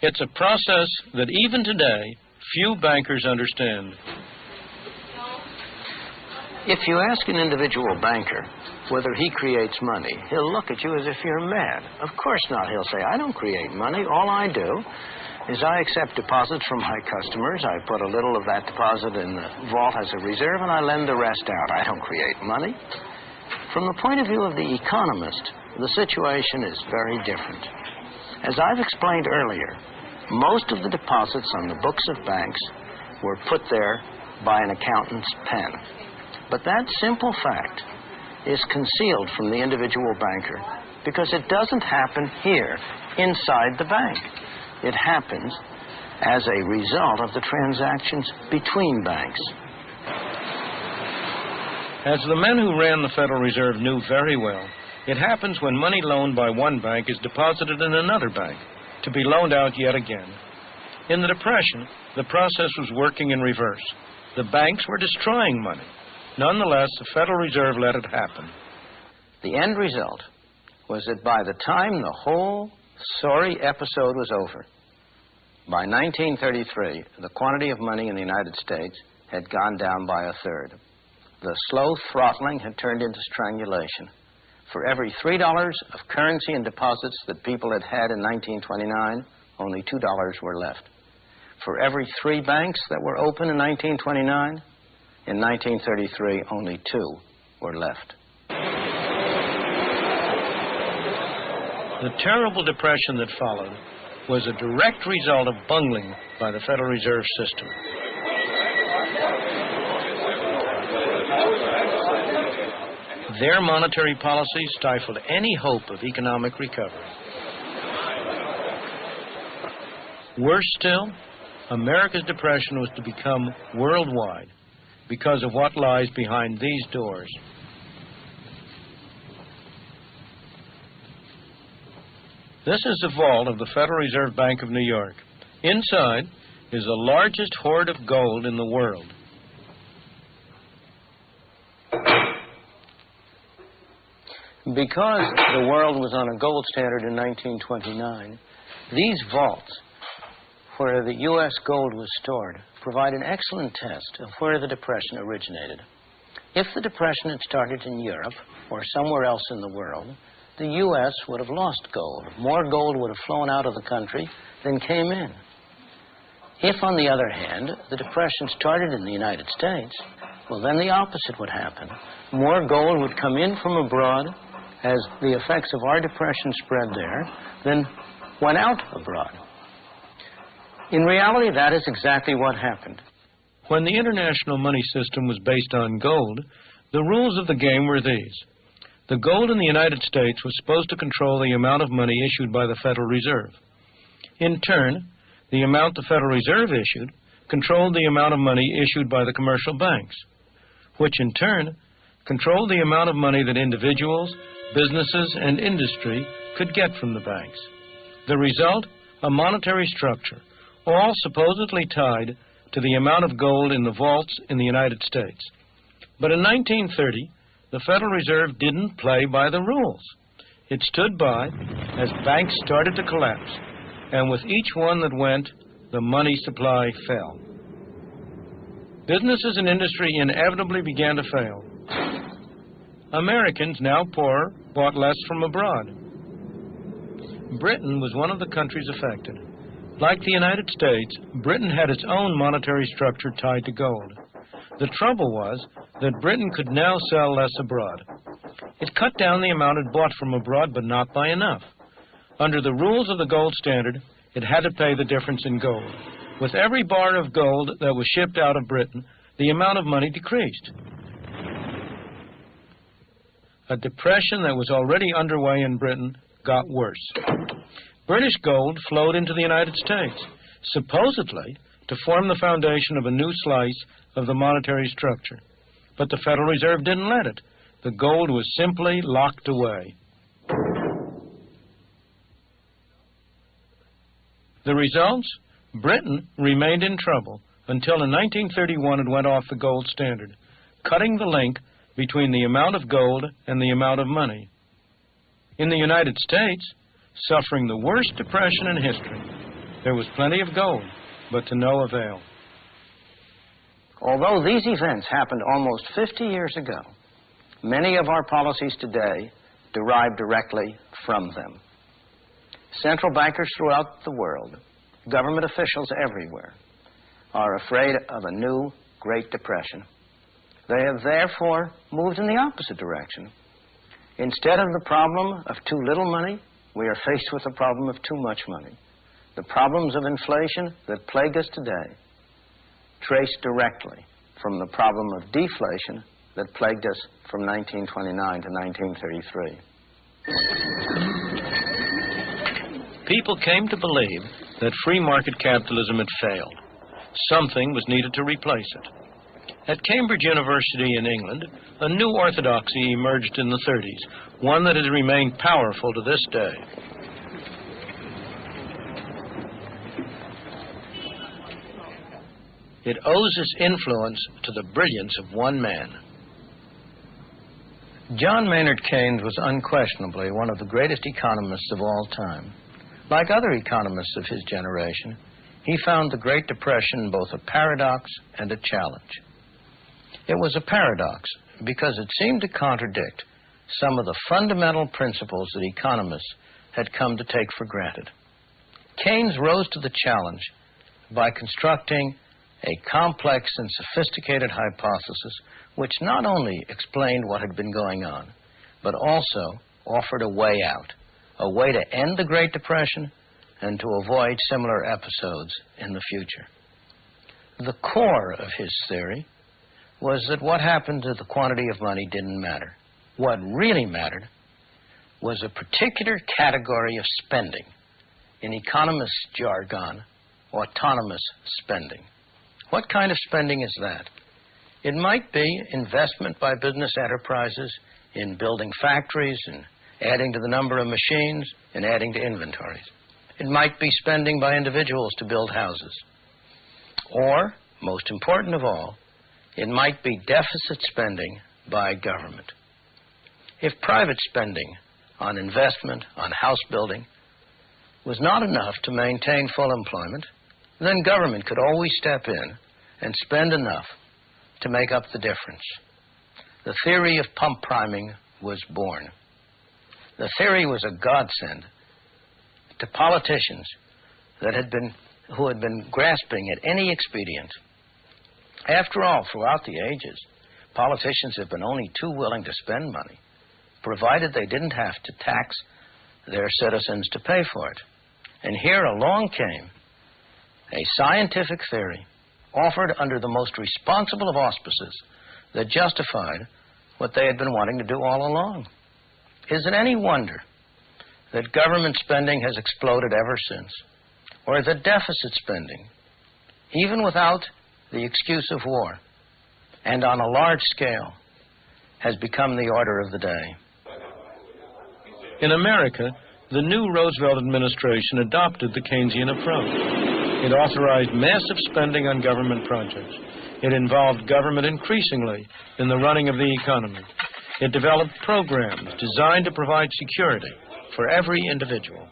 It's a process that even today, few bankers understand. If you ask an individual banker whether he creates money, he'll look at you as if you're mad. Of course not. He'll say, I don't create money. All I do is I accept deposits from my customers. I put a little of that deposit in the vault as a reserve, and I lend the rest out. I don't create money. From the point of view of the economist, the situation is very different. As I've explained earlier, most of the deposits on the books of banks were put there by an accountant's pen. But that simple fact is concealed from the individual banker because it doesn't happen here inside the bank. It happens as a result of the transactions between banks. As the men who ran the Federal Reserve knew very well, it happens when money loaned by one bank is deposited in another bank to be loaned out yet again. In the Depression, the process was working in reverse. The banks were destroying money. Nonetheless, the Federal Reserve let it happen. The end result was that by the time the whole sorry episode was over, by 1933, the quantity of money in the United States had gone down by a third. The slow throttling had turned into strangulation. For every $3 of currency and deposits that people had had in 1929, only $2 were left. For every 3 banks that were open in 1929, in 1933, only 2 were left. The terrible depression that followed was a direct result of bungling by the Federal Reserve System. Their monetary policy stifled any hope of economic recovery. Worse still, America's depression was to become worldwide because of what lies behind these doors. This is the vault of the Federal Reserve Bank of New York. Inside is the largest hoard of gold in the world. Because the world was on a gold standard in 1929, these vaults, where the U.S. gold was stored, provide an excellent test of where the Depression originated. If the Depression had started in Europe or somewhere else in the world, the U.S. would have lost gold. More gold would have flown out of the country than came in. If, on the other hand, the Depression started in the United States, well, then the opposite would happen. More gold would come in from abroad as the effects of our depression spread there than went out abroad. In reality, that is exactly what happened. When the international money system was based on gold, the rules of the game were these. The gold in the United States was supposed to control the amount of money issued by the Federal Reserve. In turn, the amount the Federal Reserve issued controlled the amount of money issued by the commercial banks, which in turn controlled the amount of money that individuals, businesses, and industry could get from the banks. The result, a monetary structure, all supposedly tied to the amount of gold in the vaults in the United States. But in 1930, the Federal Reserve didn't play by the rules. It stood by as banks started to collapse, and with each one that went, the money supply fell. Businesses and industry inevitably began to fail. Americans, now poorer, bought less from abroad. Britain was one of the countries affected. Like the United States, Britain had its own monetary structure tied to gold. The trouble was that Britain could now sell less abroad. It cut down the amount it bought from abroad, but not by enough. Under the rules of the gold standard, it had to pay the difference in gold. With every bar of gold that was shipped out of Britain, the amount of money decreased. A depression that was already underway in Britain got worse. British gold flowed into the United States, supposedly to form the foundation of a new slice of the monetary structure. But the Federal Reserve didn't let it. The gold was simply locked away. The results? Britain remained in trouble until in 1931 it went off the gold standard, cutting the link between the amount of gold and the amount of money. In the United States, suffering the worst depression in history, There was plenty of gold, but to no avail. Although these events happened almost 50 years ago, many of our policies today derive directly from them. Central bankers throughout the world, government officials everywhere, are afraid of a new Great Depression. They have therefore moved in the opposite direction. Instead of the problem of too little money, we are faced with the problem of too much money. The problems of inflation that plague us today trace directly from the problem of deflation that plagued us from 1929 to 1933. People came to believe that free market capitalism had failed. Something was needed to replace it. At Cambridge University in England, a new orthodoxy emerged in the 30s, one that has remained powerful to this day. It owes its influence to the brilliance of one man. John Maynard Keynes was unquestionably one of the greatest economists of all time. Like other economists of his generation, he found the Great Depression both a paradox and a challenge. It was a paradox because it seemed to contradict some of the fundamental principles that economists had come to take for granted. Keynes rose to the challenge by constructing a complex and sophisticated hypothesis which not only explained what had been going on, but also offered a way out, a way to end the Great Depression and to avoid similar episodes in the future. The core of his theory was that what happened to the quantity of money didn't matter. What really mattered was a particular category of spending, in economists' jargon, autonomous spending. What kind of spending is that? It might be investment by business enterprises in building factories and adding to the number of machines and adding to inventories. It might be spending by individuals to build houses. Or, most important of all, it might be deficit spending by government. If private spending on investment, on house building, was not enough to maintain full employment, then government could always step in and spend enough to make up the difference. The theory of pump priming was born. The theory was a godsend to politicians who had been grasping at any expedient. After all, throughout the ages, politicians have been only too willing to spend money, provided they didn't have to tax their citizens to pay for it. And here along came a scientific theory offered under the most responsible of auspices that justified what they had been wanting to do all along. Is it any wonder that government spending has exploded ever since, or that deficit spending, even without the excuse of war, and on a large scale, has become the order of the day? In America, the new Roosevelt administration adopted the Keynesian approach. It authorized massive spending on government projects. It involved government increasingly in the running of the economy. It developed programs designed to provide security for every individual.